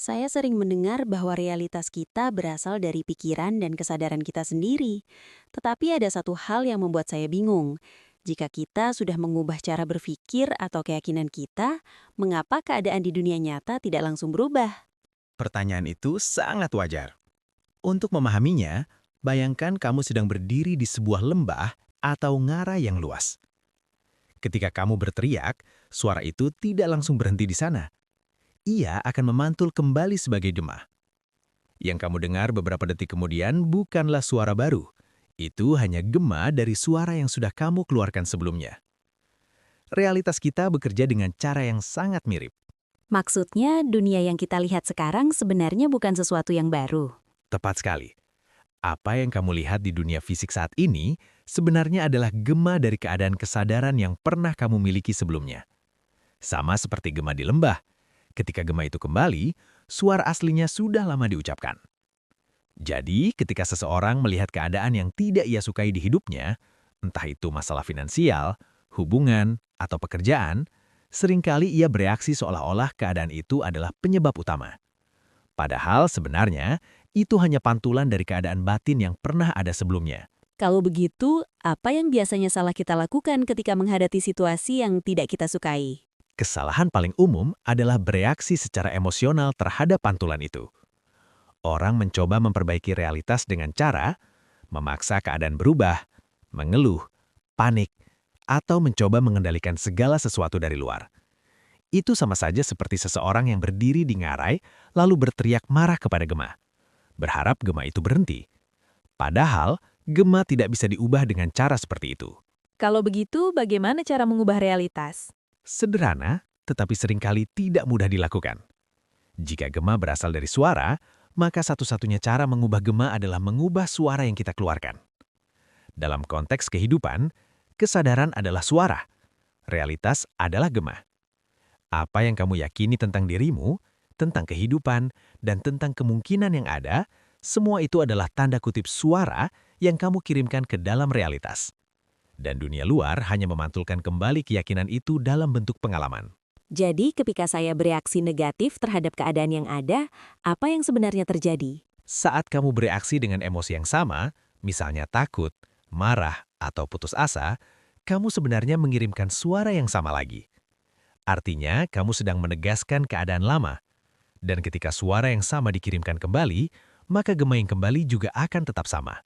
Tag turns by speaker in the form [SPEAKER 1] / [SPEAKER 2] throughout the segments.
[SPEAKER 1] Saya sering mendengar bahwa realitas kita berasal dari pikiran dan kesadaran kita sendiri. Tetapi ada satu hal yang membuat saya bingung. Jika kita sudah mengubah cara berpikir atau keyakinan kita, mengapa keadaan di dunia nyata tidak langsung berubah?
[SPEAKER 2] Pertanyaan itu sangat wajar. Untuk memahaminya, bayangkan kamu sedang berdiri di sebuah lembah atau ngarai yang luas. Ketika kamu berteriak, suara itu tidak langsung berhenti di sana. Ia akan memantul kembali sebagai gema. Yang kamu dengar beberapa detik kemudian bukanlah suara baru. Itu hanya gema dari suara yang sudah kamu keluarkan sebelumnya. Realitas kita bekerja dengan cara yang sangat mirip.
[SPEAKER 1] Maksudnya, dunia yang kita lihat sekarang sebenarnya bukan sesuatu yang baru.
[SPEAKER 2] Tepat sekali. Apa yang kamu lihat di dunia fisik saat ini sebenarnya adalah gema dari keadaan kesadaran yang pernah kamu miliki sebelumnya. Sama seperti gema di lembah. Ketika gema itu kembali, suara aslinya sudah lama diucapkan. Jadi, ketika seseorang melihat keadaan yang tidak ia sukai di hidupnya, entah itu masalah finansial, hubungan, atau pekerjaan, seringkali ia bereaksi seolah-olah keadaan itu adalah penyebab utama. Padahal sebenarnya, itu hanya pantulan dari keadaan batin yang pernah ada sebelumnya.
[SPEAKER 1] Kalau begitu, apa yang biasanya salah kita lakukan ketika menghadapi situasi yang tidak kita sukai?
[SPEAKER 2] Kesalahan paling umum adalah bereaksi secara emosional terhadap pantulan itu. Orang mencoba memperbaiki realitas dengan cara memaksa keadaan berubah, mengeluh, panik, atau mencoba mengendalikan segala sesuatu dari luar. Itu sama saja seperti seseorang yang berdiri di ngarai lalu berteriak marah kepada gema, berharap gema itu berhenti. Padahal, gema tidak bisa diubah dengan cara seperti itu.
[SPEAKER 3] Kalau begitu, bagaimana cara mengubah realitas?
[SPEAKER 2] Sederhana, tetapi seringkali tidak mudah dilakukan. Jika gema berasal dari suara, maka satu-satunya cara mengubah gema adalah mengubah suara yang kita keluarkan. Dalam konteks kehidupan, kesadaran adalah suara, realitas adalah gema. Apa yang kamu yakini tentang dirimu, tentang kehidupan, dan tentang kemungkinan yang ada, semua itu adalah tanda kutip suara yang kamu kirimkan ke dalam realitas. Dan dunia luar hanya memantulkan kembali keyakinan itu dalam bentuk pengalaman.
[SPEAKER 1] Jadi, ketika saya bereaksi negatif terhadap keadaan yang ada, apa yang sebenarnya terjadi?
[SPEAKER 2] Saat kamu bereaksi dengan emosi yang sama, misalnya takut, marah, atau putus asa, kamu sebenarnya mengirimkan suara yang sama lagi. Artinya, kamu sedang menegaskan keadaan lama. Dan ketika suara yang sama dikirimkan kembali, maka gema yang kembali juga akan tetap sama.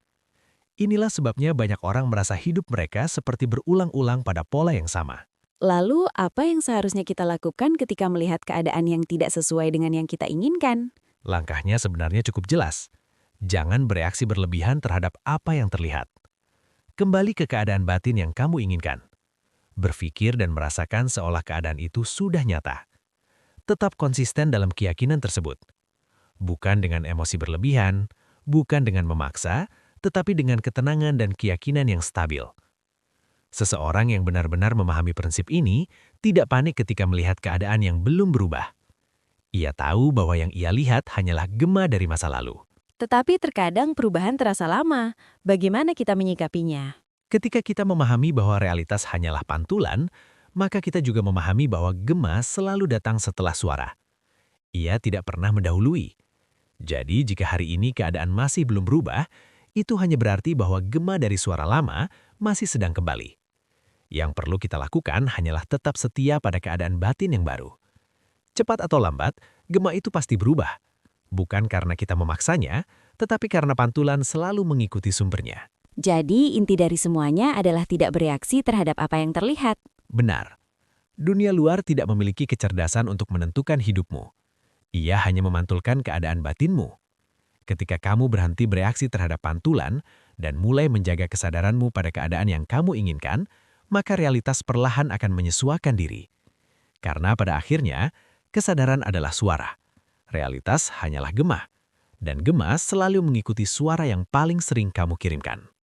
[SPEAKER 2] Inilah sebabnya banyak orang merasa hidup mereka seperti berulang-ulang pada pola yang sama.
[SPEAKER 1] Lalu, apa yang seharusnya kita lakukan ketika melihat keadaan yang tidak sesuai dengan yang kita inginkan?
[SPEAKER 2] Langkahnya sebenarnya cukup jelas. Jangan bereaksi berlebihan terhadap apa yang terlihat. Kembali ke keadaan batin yang kamu inginkan. Berpikir dan merasakan seolah keadaan itu sudah nyata. Tetap konsisten dalam keyakinan tersebut. Bukan dengan emosi berlebihan, bukan dengan memaksa, tetapi dengan ketenangan dan keyakinan yang stabil. Seseorang yang benar-benar memahami prinsip ini tidak panik ketika melihat keadaan yang belum berubah. Ia tahu bahwa yang ia lihat hanyalah gema dari masa lalu.
[SPEAKER 3] Tetapi terkadang perubahan terasa lama. Bagaimana kita menyikapinya?
[SPEAKER 2] Ketika kita memahami bahwa realitas hanyalah pantulan, maka kita juga memahami bahwa gema selalu datang setelah suara. Ia tidak pernah mendahului. Jadi jika hari ini keadaan masih belum berubah, itu hanya berarti bahwa gema dari suara lama masih sedang kembali. Yang perlu kita lakukan hanyalah tetap setia pada keadaan batin yang baru. Cepat atau lambat, gema itu pasti berubah. Bukan karena kita memaksanya, tetapi karena pantulan selalu mengikuti sumbernya.
[SPEAKER 1] Jadi, inti dari semuanya adalah tidak bereaksi terhadap apa yang terlihat.
[SPEAKER 2] Benar. Dunia luar tidak memiliki kecerdasan untuk menentukan hidupmu. Ia hanya memantulkan keadaan batinmu. Ketika kamu berhenti bereaksi terhadap pantulan dan mulai menjaga kesadaranmu pada keadaan yang kamu inginkan, maka realitas perlahan akan menyesuaikan diri. Karena pada akhirnya, kesadaran adalah suara. Realitas hanyalah gema. Dan gema selalu mengikuti suara yang paling sering kamu kirimkan.